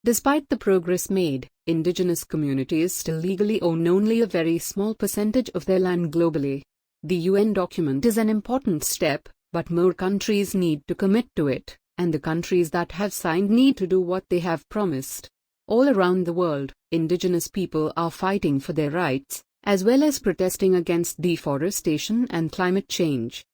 Despite the progress made, indigenous communities still legally own only a very small percentage of their land globally. The UN document is an important step, but more countries need to commit to it, and the countries that have signed need to do what they have promised. All around the world, indigenous people are fighting for their rights, as well as protesting against deforestation and climate change.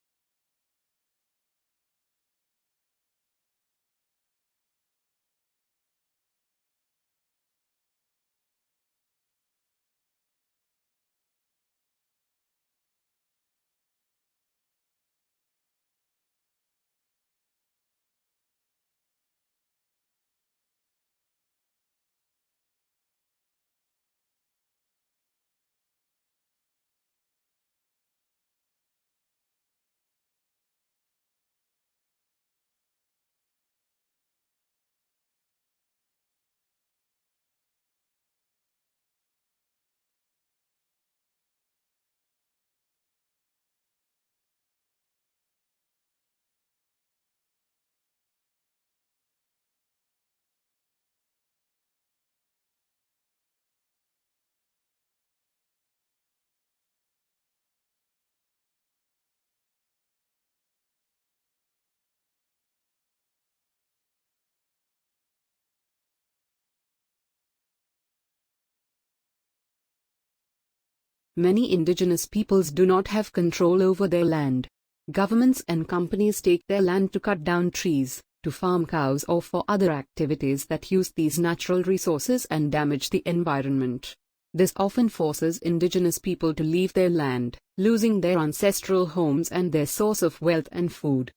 Many indigenous peoples do not have control over their land. Governments and companies take their land to cut down trees, to farm cows or for other activities that use these natural resources and damage the environment. This often forces indigenous people to leave their land, losing their ancestral homes and their source of wealth and food.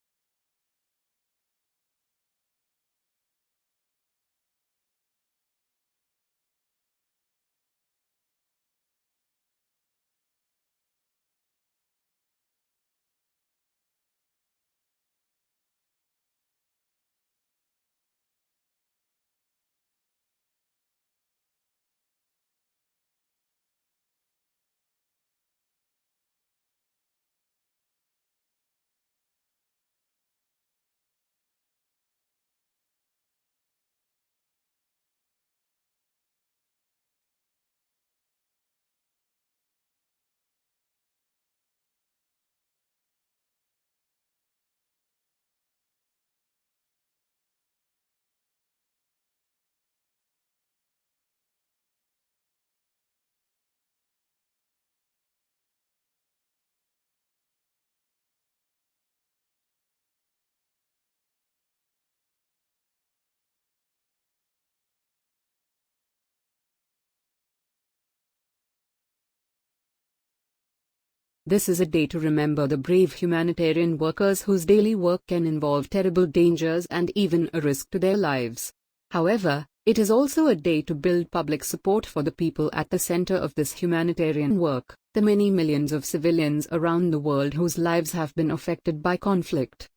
This is a day to remember the brave humanitarian workers whose daily work can involve terrible dangers and even a risk to their lives. However, it is also a day to build public support for the people at the center of this humanitarian work, the many millions of civilians around the world whose lives have been affected by conflict.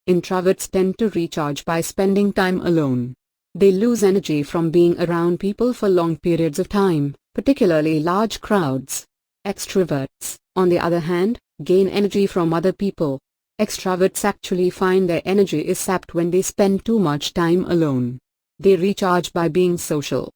Introverts tend to recharge by spending time alone. They lose energy from being around people for long periods of time, particularly large crowds. Extroverts, on the other hand, gain energy from other people. Extroverts actually find their energy is sapped when they spend too much time alone. They recharge by being social.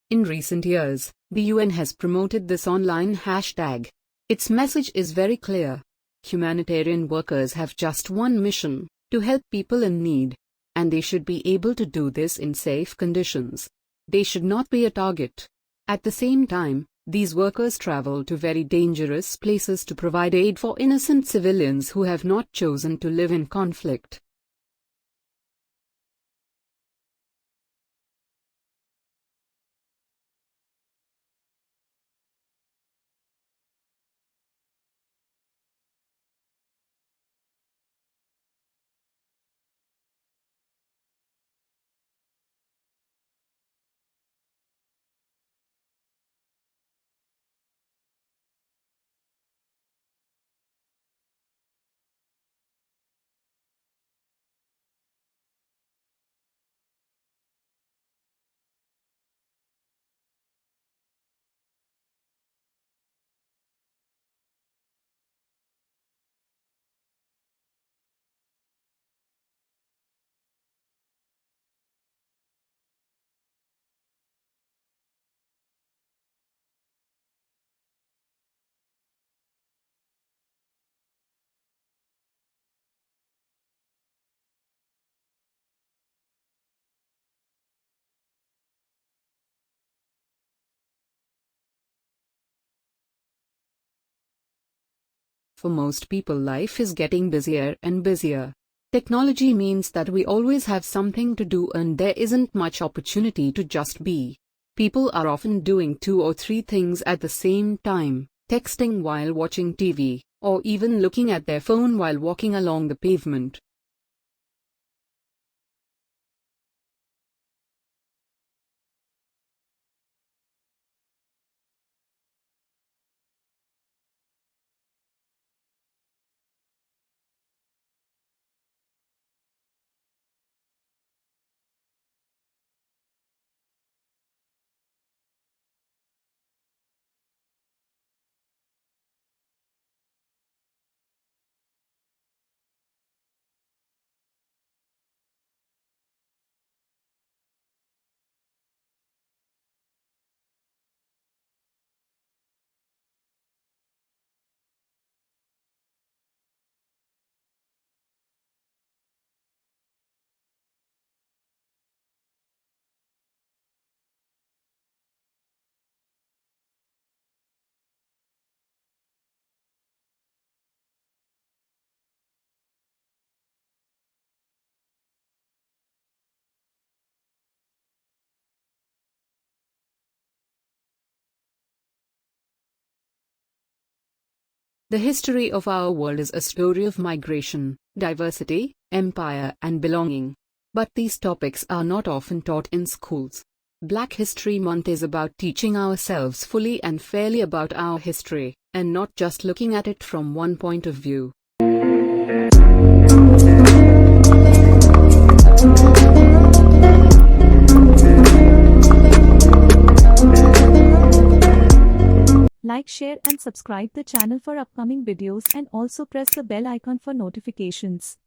In recent years, the UN has promoted this online hashtag. Its message is very clear. Humanitarian workers have just one mission: to help people in need. And they should be able to do this in safe conditions. They should not be a target. At the same time, these workers travel to very dangerous places to provide aid for innocent civilians who have not chosen to live in conflict. For most people, life is getting busier and busier. Technology means that we always have something to do and there isn't much opportunity to just be. People are often doing 2 or 3 things at the same time, texting while watching TV, or even looking at their phone while walking along the pavement. The history of our world is a story of migration, diversity, empire, and belonging. But these topics are not often taught in schools. Black History Month is about teaching ourselves fully and fairly about our history, and not just looking at it from one point of view. Like, share and subscribe the channel for upcoming videos and also press the bell icon for notifications.